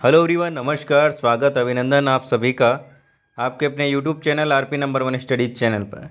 Hello everyone, नमस्कार, स्वागत, अभिनंदन आप सभी का आपके अपने YouTube channel RP number 1 studies channel पर।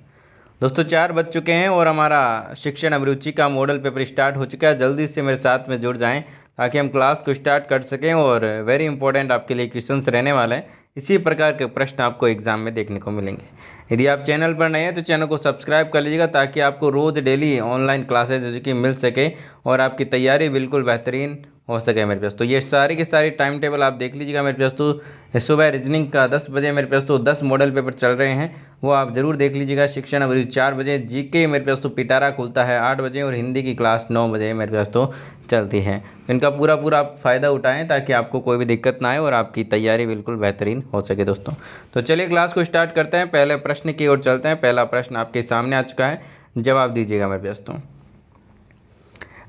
दोस्तों 4 बज चुके हैं और हमारा शिक्षण अभिरुचि का मॉडल पेपर स्टार्ट हो चुका है। जल्दी से मेरे साथ में जुड़ जाएं ताकि हम क्लास को स्टार्ट कर सकें और वेरी इंपॉर्टेंट आपके लिए क्वेश्चंस रहने वाले हैं। इसी प्रकार के प्रश्न आपको एग्जाम में देखने को मिलेंगे। यदि आप चैनल पर नए हैं तो चैनल को सब्सक्राइब कर लीजिएगा ताकि आपको रोज़ डेली ऑनलाइन क्लासेज जो कि मिल सके और आपकी तैयारी बिल्कुल बेहतरीन हो सके मेरे पास। तो ये सारी की सारी टाइम टेबल आप देख लीजिएगा मेरे पास। तो सुबह रीजनिंग का 10 बजे मेरे पास तो 10 मॉडल पेपर चल रहे हैं, वो आप ज़रूर देख लीजिएगा। शिक्षण अभिरुचि 4 बजे, जीके मेरे पास तो पिटारा खुलता है 8 बजे और हिंदी की क्लास 9 बजे मेरे पास तो चलती है। तो इनका पूरा पूरा आप फ़ायदा उठाएं ताकि आपको कोई भी दिक्कत ना आए और आपकी तैयारी बिल्कुल बेहतरीन हो सके दोस्तों। तो चलिए क्लास को स्टार्ट करते हैं। पहले प्रश्न की ओर चलते हैं। पहला प्रश्न आपके सामने आ चुका है, जवाब दीजिएगा मेरे पास। तो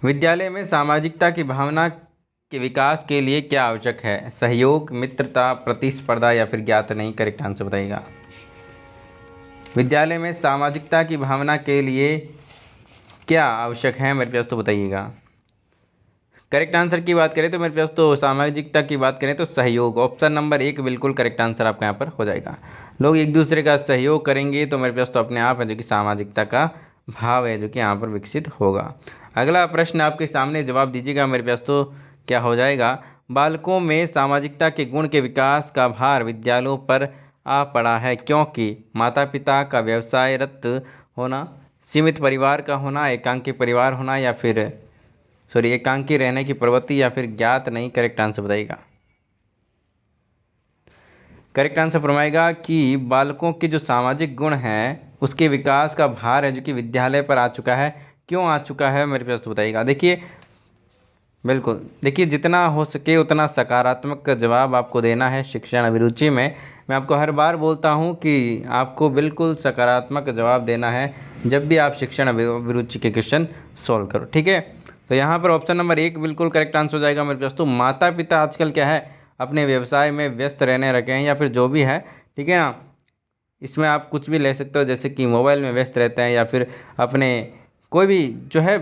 विद्यालय में सामाजिकता की भावना के विकास के लिए क्या आवश्यक है? सहयोग, मित्रता, प्रतिस्पर्धा या फिर ज्ञात नहीं? करेक्ट आंसर बताइएगा। विद्यालय में सामाजिकता की भावना के लिए क्या आवश्यक है मेरे पास तो बताइएगा। करेक्ट आंसर की बात करें तो मेरे पास तो सामाजिकता की बात करें तो सहयोग, ऑप्शन नंबर 1 बिल्कुल करेक्ट आंसर आपका यहाँ पर हो जाएगा। लोग एक दूसरे का सहयोग करेंगे तो मेरे पास तो अपने आप है जो कि सामाजिकता का भाव है जो कि यहाँ पर विकसित होगा। अगला प्रश्न आपके सामने, जवाब दीजिएगा मेरे पास तो क्या हो जाएगा। बालकों में सामाजिकता के गुण के विकास का भार विद्यालयों पर आ पड़ा है क्योंकि माता पिता का व्यवसायरत होना, सीमित परिवार का होना, एकांकी परिवार होना या फिर एकांकी रहने की प्रवृत्ति या फिर ज्ञात नहीं? करेक्ट आंसर बताइएगा। करेक्ट आंसर फरमाएगा कि बालकों के जो सामाजिक गुण हैं उसके विकास का भार है जो कि विद्यालय पर आ चुका है। क्यों आ चुका है मेरे पास तो बताइएगा। देखिए बिल्कुल, देखिए जितना हो सके उतना सकारात्मक जवाब आपको देना है शिक्षण अभिरुचि में। मैं आपको हर बार बोलता हूँ कि आपको बिल्कुल सकारात्मक जवाब देना है जब भी आप शिक्षण अभिरुचि के क्वेश्चन सॉल्व करो, ठीक है। तो यहाँ पर ऑप्शन नंबर 1 बिल्कुल करेक्ट आंसर हो जाएगा मेरे पास। तो माता पिता आजकल क्या है, अपने व्यवसाय में व्यस्त रहने रखे हैं या फिर जो भी है, ठीक है ना। इसमें आप कुछ भी ले सकते हो, जैसे कि मोबाइल में व्यस्त रहते हैं या फिर अपने कोई भी जो है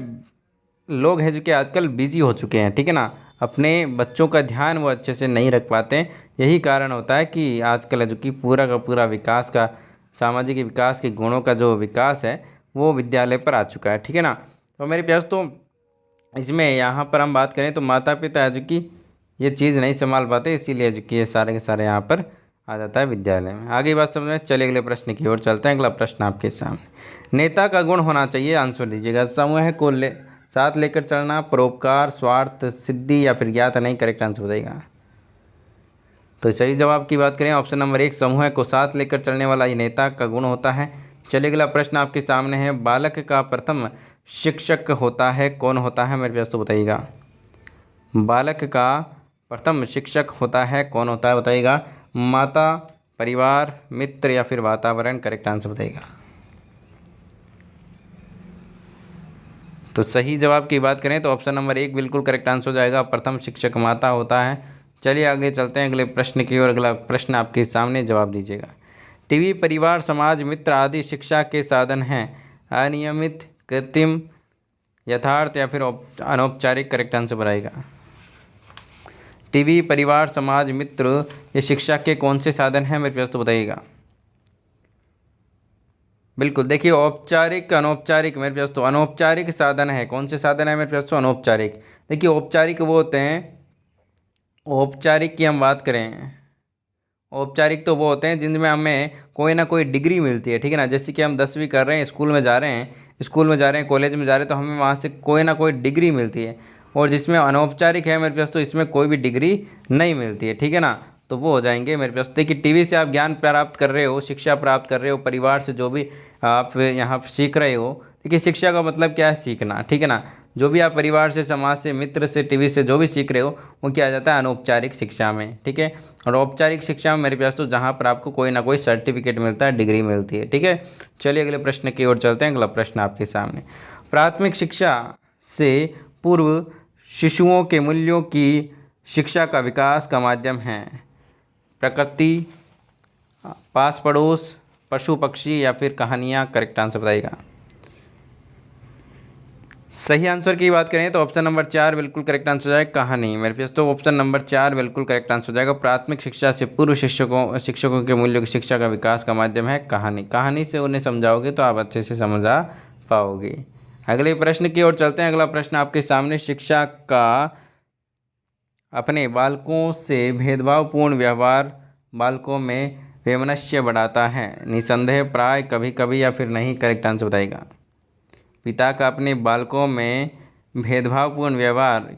लोग हैं जो कि आजकल बिजी हो चुके हैं, ठीक है ना। अपने बच्चों का ध्यान वो अच्छे से नहीं रख पाते हैं। यही कारण होता है कि आजकल है जो कि पूरा का पूरा विकास का, सामाजिक विकास के गुणों का जो विकास है वो विद्यालय पर आ चुका है, ठीक है ना। तो मेरे प्यास तो इसमें यहाँ पर हम बात करें तो माता पिता है जो कि ये चीज़ नहीं संभाल पाते, इसीलिए जो कि ये सारे के सारे यहाँ पर आ जाता है विद्यालय में। आगे बात समझ में, चलिए अगले प्रश्न की ओर चलते हैं। अगला प्रश्न आपके सामने, नेता का गुण होना चाहिए, आंसर दीजिएगा। समूह को साथ लेकर चलना, परोपकार, स्वार्थ सिद्धि या फिर ज्ञात नहीं? करेक्ट आंसर बताइएगा। तो सही जवाब की बात करें, ऑप्शन नंबर 1 समूह को साथ लेकर चलने वाला ये नेता का गुण होता है। चलिए अगला प्रश्न आपके सामने है, बालक का प्रथम शिक्षक होता है कौन होता है मेरे पास तो बताइएगा। बालक का प्रथम शिक्षक होता है कौन होता है बताइएगा। माता, परिवार, मित्र या फिर वातावरण? करेक्ट आंसर बताइएगा। तो सही जवाब की बात करें तो ऑप्शन नंबर 1 बिल्कुल करेक्ट आंसर हो जाएगा, प्रथम शिक्षक माता होता है। चलिए आगे चलते हैं अगले प्रश्न की ओर। अगला प्रश्न आपके सामने, जवाब दीजिएगा। टीवी, परिवार, समाज, मित्र आदि शिक्षा के साधन हैं। अनियमित, कृत्रिम, यथार्थ या फिर अनौपचारिक? करेक्ट आंसर बताइएगा। टीवी, परिवार, समाज, मित्र ये शिक्षा के कौन से साधन हैं मेरे पास तो बताइएगा। बिल्कुल, देखिए औपचारिक, अनौपचारिक, मेरे पास तो अनौपचारिक साधन है। कौन से साधन है मेरे पास तो? अनौपचारिक। देखिए औपचारिक वो होते हैं, औपचारिक की हम बात करें, औपचारिक तो वो होते हैं जिनमें हमें कोई ना कोई डिग्री मिलती है, ठीक है ना। जैसे कि हम 10वीं कर रहे हैं, स्कूल में जा रहे हैं, कॉलेज में जा रहे हैं, तो हमें वहाँ से कोई ना कोई डिग्री मिलती है। और जिसमें अनौपचारिक है मेरे पास तो इसमें कोई भी डिग्री नहीं मिलती है, ठीक है ना। तो वो हो जाएंगे मेरे पास। देखिए टीवी से आप ज्ञान प्राप्त कर रहे हो, शिक्षा प्राप्त कर रहे हो, परिवार से जो भी आप यहाँ सीख रहे हो। देखिए शिक्षा का मतलब क्या है? सीखना, ठीक है ना। जो भी आप परिवार से, समाज से, मित्र से, टीवी से जो भी सीख रहे हो वो क्या आ जाता है? अनौपचारिक शिक्षा में, ठीक है। और औपचारिक शिक्षा में मेरे पास तो जहाँ पर आपको कोई ना कोई सर्टिफिकेट मिलता है, डिग्री मिलती है, ठीक है। चलिए अगले प्रश्न की ओर चलते हैं। अगला प्रश्न आपके सामने, प्राथमिक शिक्षा से पूर्व शिशुओं के मूल्यों की शिक्षा का विकास का माध्यम है। प्रकृति, पास पड़ोस, पशु पक्षी या फिर कहानियाँ? करेक्ट आंसर बताइएगा। सही आंसर की बात करें तो ऑप्शन नंबर 4 बिल्कुल करेक्ट आंसर हो जाएगा, कहानी। मेरे पास तो ऑप्शन नंबर 4 बिल्कुल करेक्ट आंसर हो जाएगा। प्राथमिक शिक्षा से पूर्व शिक्षकों के मूल्यों की शिक्षा का विकास का माध्यम है कहानी। कहानी से उन्हें समझाओगे तो आप अच्छे से समझ आ पाओगे। अगले प्रश्न की ओर चलते हैं। अगला प्रश्न आपके सामने, शिक्षा का अपने बालकों से भेदभावपूर्ण व्यवहार बालकों में वैमनस्य बढ़ाता है। निसंदेह, प्राय, कभी कभी या फिर नहीं। करेक्ट आंसर बताइएगा। पिता का अपने बालकों में भेदभावपूर्ण व्यवहार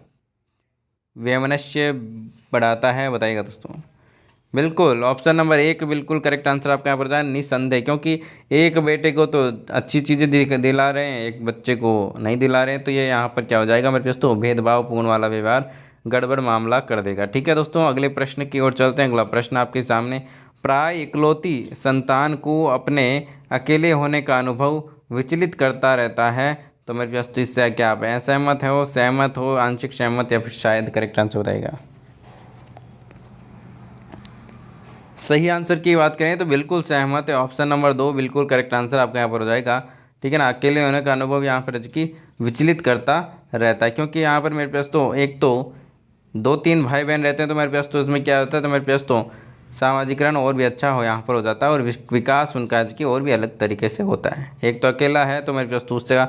वैमनस्य बढ़ाता है, बताइएगा दोस्तों। बिल्कुल ऑप्शन नंबर 1 बिल्कुल करेक्ट आंसर आपका यहाँ पर जाए, निसंदेह। क्योंकि एक बेटे को तो अच्छी चीज़ें दिला रहे हैं, एक बच्चे को नहीं दिला रहे हैं, तो ये यहाँ पर क्या हो जाएगा मेरे पास, तो भेदभावपूर्ण वाला व्यवहार गड़बड़ मामला कर देगा। ठीक है दोस्तों, अगले प्रश्न की ओर चलते हैं। अगला प्रश्न आपके सामने, प्राय इकलौती संतान को अपने अकेले होने का अनुभव विचलित करता रहता है। तो मेरे पास तो इससे क्या आप असहमत हो, सहमत हो, आंशिक सहमत या फिर शायद। करेक्ट आंसर बताइएगा। सही आंसर की बात करें तो बिल्कुल सहमत है। ऑप्शन नंबर 2 बिल्कुल करेक्ट आंसर आपका यहाँ पर हो जाएगा। ठीक है ना, अकेले होने का अनुभव यहाँ पर कि विचलित करता रहता है। क्योंकि यहाँ पर मेरे पास तो एक तो 2-3 भाई बहन रहते हैं, तो मेरे पास तो इसमें क्या होता है, तो मेरे पास तो सामाजिकरण और भी अच्छा हो यहाँ पर हो जाता है, और विकास उनका कि और भी अलग तरीके से होता है। एक तो अकेला है तो मेरे पास तो उससे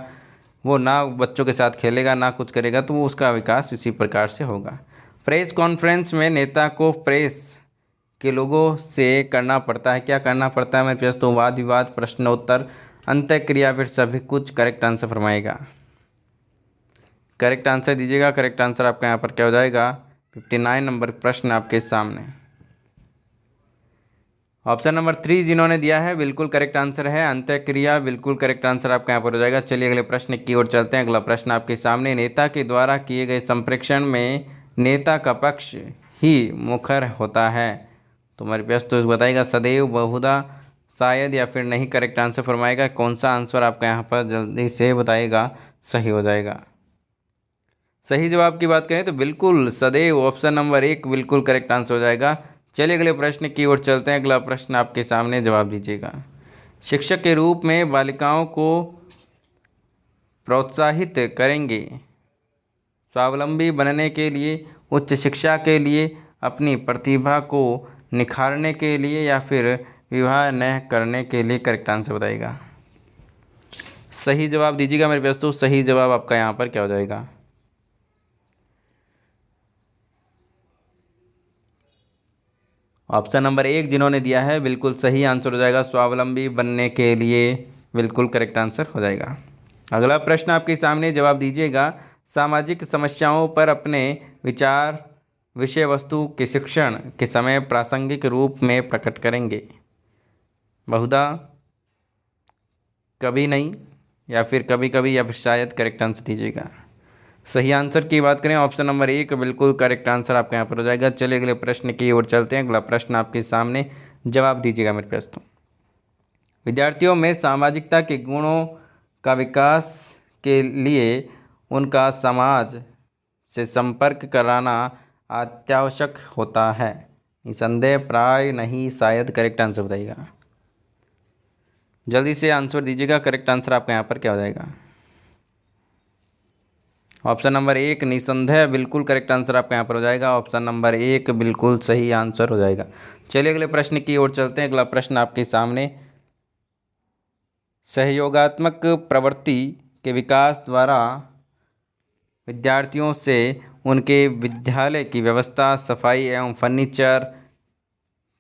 वो ना बच्चों के साथ खेलेगा ना कुछ करेगा, तो वो उसका विकास इसी प्रकार से होगा। प्रेस कॉन्फ्रेंस में नेता को प्रेस के लोगों से करना पड़ता है, क्या करना पड़ता है मेरे पास, तो वाद विवाद, प्रश्नोत्तर, अंत्यक्रिया, फिर सभी कुछ। करेक्ट आंसर फरमाएगा। करेक्ट आंसर दीजिएगा। करेक्ट आंसर आपका यहाँ पर क्या हो जाएगा, 59 नंबर प्रश्न आपके सामने। ऑप्शन नंबर 3 जिन्होंने दिया है बिल्कुल करेक्ट आंसर है, अंत्यक्रिया। बिल्कुल करेक्ट आंसर आपका यहाँ पर हो जाएगा। चलिए अगले प्रश्न की ओर चलते हैं। अगला प्रश्न आपके सामने, नेता के द्वारा किए गए संप्रेषण में नेता का पक्ष ही मुखर होता है। तो हमारे पास तो बताएगा सदैव, बहुधा, शायद या फिर नहीं। करेक्ट आंसर फरमाएगा। कौन सा आंसर आपका यहाँ पर जल्दी से बताएगा सही हो जाएगा। सही जवाब की बात करें तो बिल्कुल सदैव, ऑप्शन नंबर 1 बिल्कुल करेक्ट आंसर हो जाएगा। चलिए अगले प्रश्न की ओर चलते हैं। अगला प्रश्न आपके सामने, जवाब दीजिएगा। शिक्षक के रूप में बालिकाओं को प्रोत्साहित करेंगे स्वावलंबी बनने के लिए, उच्च शिक्षा के लिए, अपनी प्रतिभा को निखारने के लिए, या फिर विवाह न करने के लिए। करेक्ट आंसर बताइएगा। सही जवाब दीजिएगा मेरे पास तो। सही जवाब आपका यहाँ पर क्या हो जाएगा, ऑप्शन नंबर 1 जिन्होंने दिया है बिल्कुल सही आंसर हो जाएगा, स्वावलंबी बनने के लिए। बिल्कुल करेक्ट आंसर हो जाएगा। अगला प्रश्न आपके सामने, जवाब दीजिएगा। सामाजिक समस्याओं पर अपने विचार विषय वस्तु के शिक्षण के समय प्रासंगिक रूप में प्रकट करेंगे। बहुधा, कभी नहीं, या फिर कभी कभी, या फिर शायद। करेक्ट आंसर दीजिएगा। सही आंसर की बात करें, ऑप्शन नंबर 1 बिल्कुल करेक्ट आंसर आपका यहाँ पर हो जाएगा। चलिए अगले प्रश्न की ओर चलते हैं। अगला प्रश्न आपके सामने, जवाब दीजिएगा मेरे पास तो। विद्यार्थियों में सामाजिकता के गुणों का विकास के लिए उनका समाज से संपर्क कराना अत्यावश्यक होता है। निसंदेह, प्राय, नहीं, शायद। करेक्ट आंसर बताइएगा। जल्दी से आंसर दीजिएगा। करेक्ट आंसर आपका यहाँ पर क्या हो जाएगा, ऑप्शन नंबर 1 निसंदेह बिल्कुल करेक्ट आंसर आपका यहाँ पर हो जाएगा। ऑप्शन नंबर 1 बिल्कुल सही आंसर हो जाएगा। चलिए अगले प्रश्न की ओर चलते हैं। अगला प्रश्न आपके सामने, सहयोगात्मक प्रवृत्ति के विकास द्वारा विद्यार्थियों से उनके विद्यालय की व्यवस्था, सफाई एवं फर्नीचर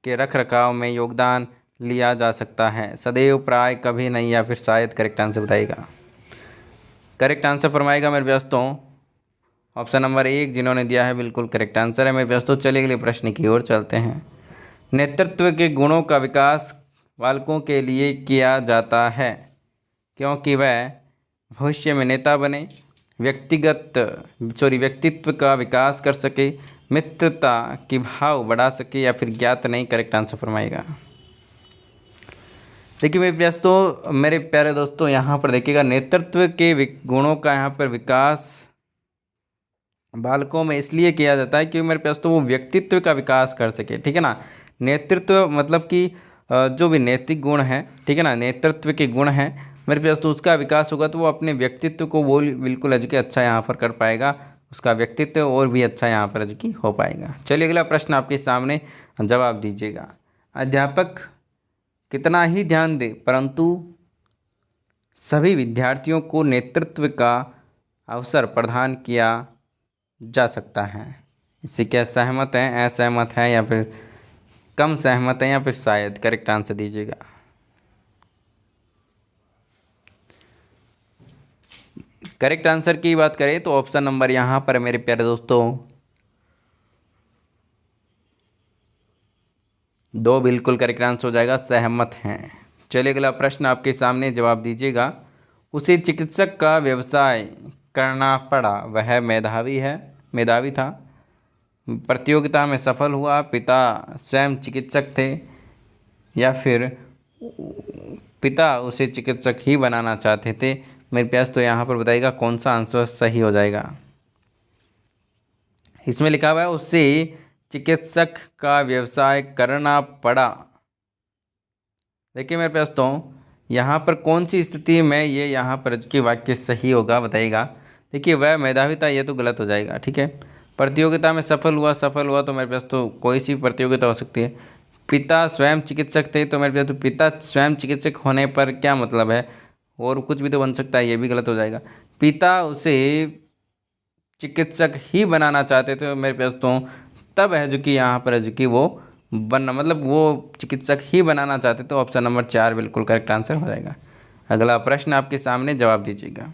के रखरखाव में योगदान लिया जा सकता है। सदैव, प्राय, कभी नहीं, या फिर शायद। करेक्ट आंसर बताइएगा। करेक्ट आंसर फरमाएगा मेरे दोस्तों। ऑप्शन नंबर 1 जिन्होंने दिया है बिल्कुल करेक्ट आंसर है मेरे दोस्तों। चलिए अगले प्रश्न की ओर चलते हैं। नेतृत्व के गुणों का विकास बालकों के लिए किया जाता है क्योंकि वह भविष्य में नेता बने, व्यक्तित्व का विकास कर सके, मित्रता की भाव बढ़ा सके, या फिर ज्ञात नहीं। करेक्ट आंसर फरमाएगा। देखिए मेरे प्यारे दोस्तों, यहाँ पर देखिएगा, नेतृत्व के गुणों का यहाँ पर विकास बालकों में इसलिए किया जाता है क्योंकि मेरे पास तो वो व्यक्तित्व का विकास कर सके। ठीक है ना, नेतृत्व मतलब कि जो भी नैतिक गुण हैं, ठीक है ना, नेतृत्व के गुण हैं, मेरे पास तो उसका विकास होगा तो वो अपने व्यक्तित्व को वो बिल्कुल है जो कि अच्छा यहाँ पर कर पाएगा, उसका व्यक्तित्व और भी अच्छा यहाँ पर जो कि हो पाएगा। चलिए अगला प्रश्न आपके सामने, जवाब दीजिएगा। अध्यापक कितना ही ध्यान दे परंतु सभी विद्यार्थियों को नेतृत्व का अवसर प्रदान किया जा सकता है। इससे क्या सहमत हैं, असहमत हैं या फिर कम सहमत हैं या फिर शायद? करेक्ट आंसर दीजिएगा। करेक्ट आंसर की बात करें तो ऑप्शन नंबर यहाँ पर मेरे प्यारे दोस्तों 2 बिल्कुल करेक्ट आंसर हो जाएगा, सहमत हैं। चलिए अगला प्रश्न आपके सामने, जवाब दीजिएगा। उसे चिकित्सक का व्यवसाय करना पड़ा, वह मेधावी था, प्रतियोगिता में सफल हुआ, पिता स्वयं चिकित्सक थे या फिर पिता उसे चिकित्सक ही बनाना चाहते थे। मेरे पास तो यहाँ पर बताइएगा कौन सा आंसर सही हो जाएगा। इसमें लिखा हुआ है उसे चिकित्सक का व्यवसाय करना पड़ा। देखिए मेरे पास तो यहाँ पर कौन सी स्थिति में ये यहाँ पर के वाक्य सही होगा बताइएगा। देखिए वह मेधावी था, ये तो गलत हो जाएगा, ठीक है। प्रतियोगिता में सफल हुआ तो मेरे पास तो कोई सी प्रतियोगिता हो सकती है। पिता स्वयं चिकित्सक थे तो मेरे पास तो पिता स्वयं चिकित्सक होने पर क्या मतलब है, और कुछ भी तो बन सकता है, ये भी गलत हो जाएगा। पिता उसे चिकित्सक ही बनाना चाहते थे, मेरे पास तो तब है जो कि यहाँ पर है जो कि वो बनना मतलब वो चिकित्सक ही बनाना चाहते, तो ऑप्शन नंबर 4 बिल्कुल करेक्ट आंसर हो जाएगा। अगला प्रश्न आपके सामने, जवाब दीजिएगा।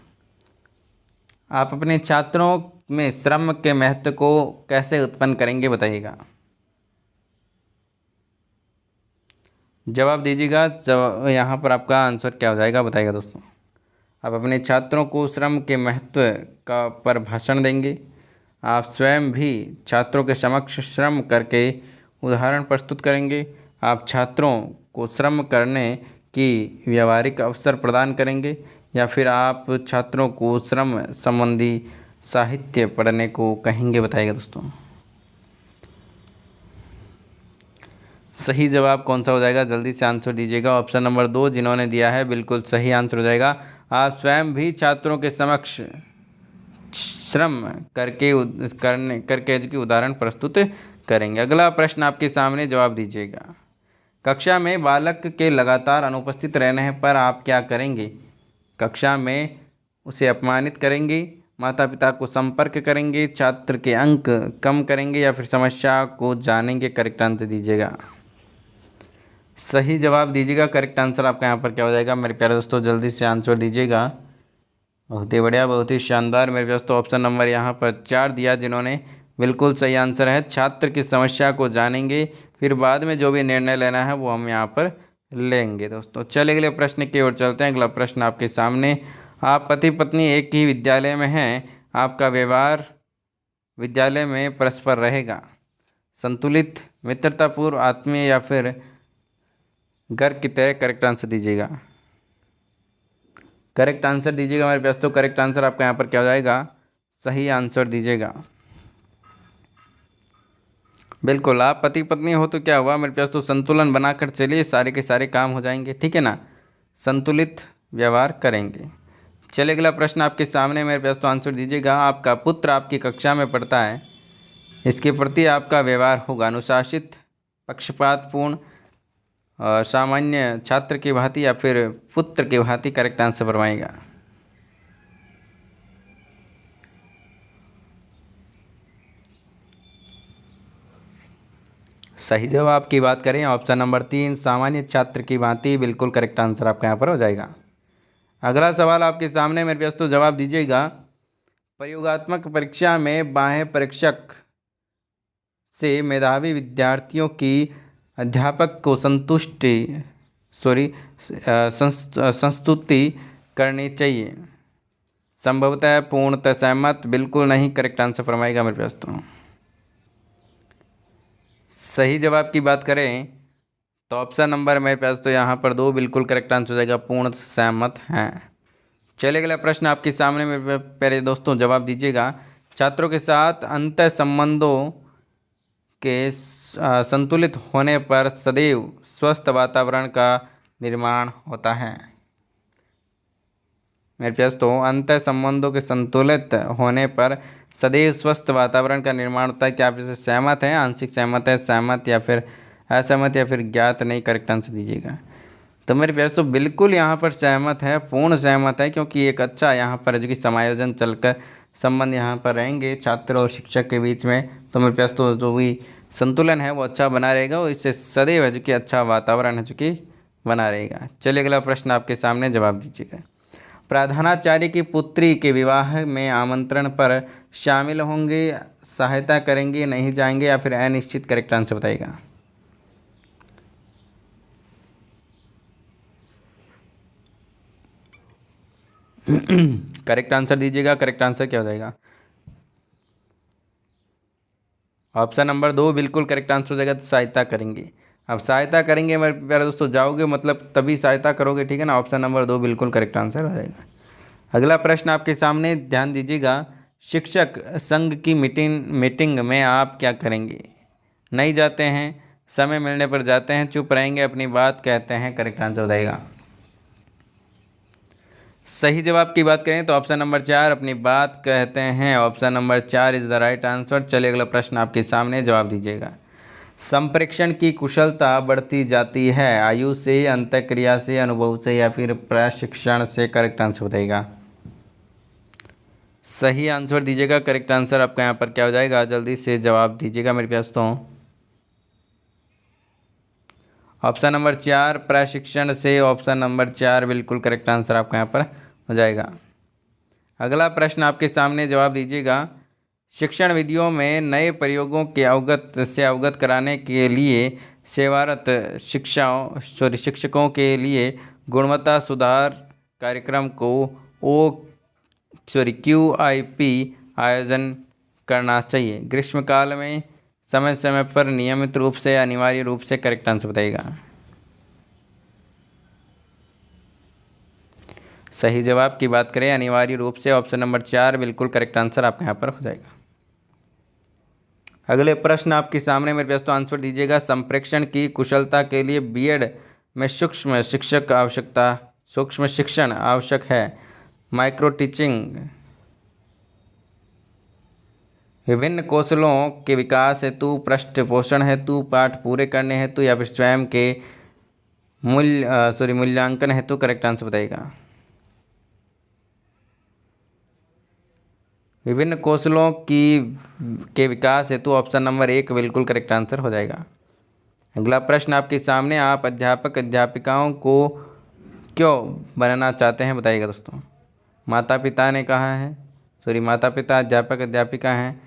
आप अपने छात्रों में श्रम के महत्व को कैसे उत्पन्न करेंगे बताइएगा। जवाब दीजिएगा। यहाँ पर आपका आंसर क्या हो जाएगा बताइएगा दोस्तों। आप अपने छात्रों को श्रम के महत्व का पर भाषण देंगे, आप स्वयं भी छात्रों के समक्ष श्रम करके उदाहरण प्रस्तुत करेंगे, आप छात्रों को श्रम करने की व्यावहारिक अवसर प्रदान करेंगे या फिर आप छात्रों को श्रम संबंधी साहित्य पढ़ने को कहेंगे बताइएगा दोस्तों। सही जवाब कौन सा हो जाएगा, जल्दी से आंसर दीजिएगा। ऑप्शन नंबर 2 जिन्होंने दिया है बिल्कुल सही आंसर हो जाएगा। आप स्वयं भी छात्रों के समक्ष श्रम करके की उदाहरण प्रस्तुत करेंगे। अगला प्रश्न आपके सामने, जवाब दीजिएगा। कक्षा में बालक के लगातार अनुपस्थित रहने पर आप क्या करेंगे? कक्षा में उसे अपमानित करेंगे, माता पिता को संपर्क करेंगे, छात्र के अंक कम करेंगे या फिर समस्या को जानेंगे। करेक्ट आंसर दीजिएगा। सही जवाब दीजिएगा। करेक्ट आंसर आपका यहाँ पर क्या हो जाएगा मेरे प्यारे दोस्तों, जल्दी से आंसर दीजिएगा। बहुत ही बढ़िया, बहुत ही शानदार। मेरे पास तो ऑप्शन नंबर यहाँ पर 4 दिया, जिन्होंने बिल्कुल सही आंसर है। छात्र की समस्या को जानेंगे, फिर बाद में जो भी निर्णय लेना है वो हम यहाँ पर लेंगे दोस्तों। चलिए अगले प्रश्न की ओर चलते हैं। अगला प्रश्न आपके सामने। आप पति पत्नी एक ही विद्यालय में हैं, आपका व्यवहार विद्यालय में परस्पर रहेगा, संतुलित, मित्रतापूर्व, आत्मीय या फिर घर की तरह। करेक्ट आंसर दीजिएगा। करेक्ट आंसर दीजिएगा मेरे पास तो करेक्ट आंसर आपका यहाँ पर क्या हो जाएगा, सही आंसर दीजिएगा। बिल्कुल, आप पति पत्नी हो तो क्या हुआ मेरे पास तो संतुलन बनाकर चलिए, सारे के सारे काम हो जाएंगे, ठीक है ना। संतुलित व्यवहार करेंगे। चलिए अगला प्रश्न आपके सामने, मेरे पास तो आंसर दीजिएगा। आपका पुत्र आपकी कक्षा में पढ़ता है, इसके प्रति आपका व्यवहार होगा अनुशासित, पक्षपातपूर्ण, सामान्य छात्र की भांति या फिर पुत्र की भांति। करेक्ट आंसर फरमाएगा। सही जवाब की बात करें, ऑप्शन नंबर 3 सामान्य छात्र की भांति, बिल्कुल करेक्ट आंसर आपका यहाँ पर हो जाएगा। अगला सवाल आपके सामने, मेरे पास तो जवाब दीजिएगा। प्रयोगात्मक परीक्षा में बाह्य परीक्षक से मेधावी विद्यार्थियों की अध्यापक को संस्तुति करनी चाहिए, संभवतः पूर्णतः सहमत, बिल्कुल नहीं। करेक्ट आंसर फरमाएगा मेरे पास तो। सही जवाब की बात करें तो ऑप्शन नंबर मेरे पास तो यहाँ पर 2 बिल्कुल करेक्ट आंसर हो जाएगा, पूर्ण सहमत हैं। चलिए अगला प्रश्न आपके सामने मेरे प्यारे दोस्तों, जवाब दीजिएगा। छात्रों के साथ अंतः संबंधों के संतुलित होने पर सदैव स्वस्थ वातावरण का निर्माण होता है। मेरे प्यास तो अंतः संबंधों के संतुलित होने पर सदैव स्वस्थ वातावरण का निर्माण होता है। क्या आप इससे सहमत हैं? आंशिक सहमत है, सहमत या फिर असहमत या फिर ज्ञात नहीं, करेक्ट आंसर दीजिएगा। तो मेरे प्यार तो बिल्कुल यहाँ पर सहमत है, पूर्ण सहमत है, क्योंकि एक अच्छा यहाँ पर जो कि समायोजन चलकर संबंध यहाँ पर रहेंगे छात्र और शिक्षक के बीच में, तो मेरे प्यास तो जो भी संतुलन है वो अच्छा बना रहेगा और इससे सदैव है जो कि अच्छा वातावरण है जो कि बना रहेगा। चलिए अगला प्रश्न आपके सामने, जवाब दीजिएगा। प्रधानाचार्य की पुत्री के विवाह में आमंत्रण पर शामिल होंगे, सहायता करेंगे, नहीं जाएंगे या फिर अनिश्चित, करेक्ट आंसर बताइएगा। करेक्ट आंसर दीजिएगा। करेक्ट आंसर क्या हो जाएगा? ऑप्शन नंबर 2 बिल्कुल करेक्ट आंसर हो जाएगा। तो सहायता करेंगे। अब सहायता करेंगे मेरे प्यारे दोस्तों, जाओगे मतलब तभी सहायता करोगे, ठीक है ना। ऑप्शन नंबर 2 बिल्कुल करेक्ट आंसर हो जाएगा। अगला प्रश्न आपके सामने, ध्यान दीजिएगा। शिक्षक संघ की मीटिंग में आप क्या करेंगे? नहीं जाते हैं, समय मिलने पर जाते हैं, चुप रहेंगे, अपनी बात कहते हैं, करेक्ट आंसर हो जाएगा। सही जवाब की बात करें तो ऑप्शन नंबर 4 अपनी बात कहते हैं। Option number 4 is the right answer. चलिए अगला प्रश्न आपके सामने, जवाब दीजिएगा। संप्रेषण की कुशलता बढ़ती जाती है आयु से, अंतःक्रिया से, अनुभव से या फिर प्रशिक्षण से, करेक्ट आंसर बताइएगा। सही आंसर दीजिएगा। करेक्ट आंसर आपका यहाँ पर क्या हो जाएगा? जल्दी से जवाब दीजिएगा मेरे प्यास तो। ऑप्शन नंबर 4 प्रशिक्षण से, ऑप्शन नंबर 4 बिल्कुल करेक्ट आंसर आपका यहाँ पर हो जाएगा। अगला प्रश्न आपके सामने, जवाब दीजिएगा। शिक्षण विधियों में नए प्रयोगों के अवगत कराने के लिए सेवारत शिक्षकों के लिए गुणवत्ता सुधार कार्यक्रम को QIP आयोजन करना चाहिए। ग्रीष्मकाल में समय समय पर नियमित रूप से, अनिवार्य रूप से, करेक्ट आंसर बताइएगा। सही जवाब की बात करें अनिवार्य रूप से, ऑप्शन नंबर 4 बिल्कुल करेक्ट आंसर आपका यहाँ पर हो जाएगा। अगले प्रश्न आपके सामने मेरे पास तो आंसर दीजिएगा। संप्रेषण की कुशलता के लिए बीएड में सूक्ष्म शिक्षण आवश्यक है। माइक्रो टीचिंग विभिन्न कौशलों के विकास हेतु, पृष्ठ पोषण हेतु, पाठ पूरे करने हेतु या फिर स्वयं के मूल्यांकन हेतु, करेक्ट आंसर बताइएगा। विभिन्न कौशलों के विकास हेतु ऑप्शन नंबर 1 बिल्कुल करेक्ट आंसर हो जाएगा। अगला प्रश्न आपके सामने, आप अध्यापक अध्यापिकाओं को क्यों बनाना चाहते हैं, बताइएगा दोस्तों। माता पिता अध्यापक अध्यापिका हैं,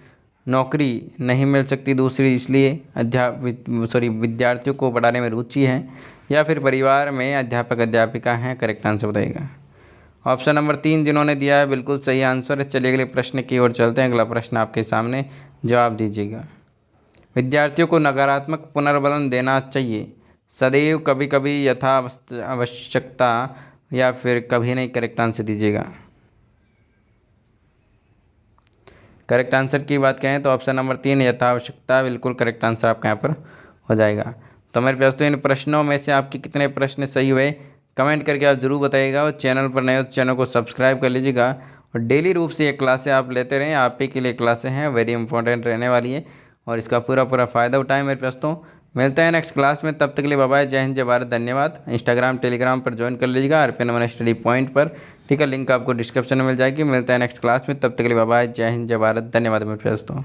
नौकरी नहीं मिल सकती दूसरी इसलिए विद्यार्थियों को पढ़ाने में रुचि है, या फिर परिवार में अध्यापक अध्यापिका हैं, करेक्ट आंसर बताइएगा। ऑप्शन नंबर 3 जिन्होंने दिया है बिल्कुल सही आंसर है। चलिए अगले प्रश्न की ओर चलते हैं। अगला प्रश्न आपके सामने, जवाब दीजिएगा। विद्यार्थियों को नकारात्मक पुनर्बलन देना चाहिए, सदैव, कभी कभी, यथा आवश्यकता या फिर कभी नहीं, करेक्ट आंसर दीजिएगा। करेक्ट आंसर की बात करें तो ऑप्शन नंबर 3 यथा आवश्यकता बिल्कुल करेक्ट आंसर आपका यहाँ पर हो जाएगा। तो मेरे पास तो इन प्रश्नों में से आपके कितने प्रश्न सही हुए कमेंट करके आप ज़रूर बताइएगा, और चैनल पर नए हो तो चैनल को सब्सक्राइब कर लीजिएगा, और डेली रूप से ये क्लासें आप लेते रहें। आप ही के लिए क्लासें हैं, वेरी इंपॉर्टेंट रहने वाली है, और इसका पूरा फ़ायदा उठाएं मेरे पास तो। मिलते हैं नेक्स्ट क्लास में, तब तक के लिए बाय बाय, जय हिंद, जय भारत, धन्यवाद। इंस्टाग्राम टेलीग्राम पर ज्वाइन कर लीजिएगा, RPN स्टडी पॉइंट पर, ठीक है। लिंक आपको डिस्क्रिप्शन में मिल जाएगी। मिलते हैं नेक्स्ट क्लास में, तब तक के लिए बाय बाय, जय हिंद, जय भारत, धन्यवाद मेरे पास तो।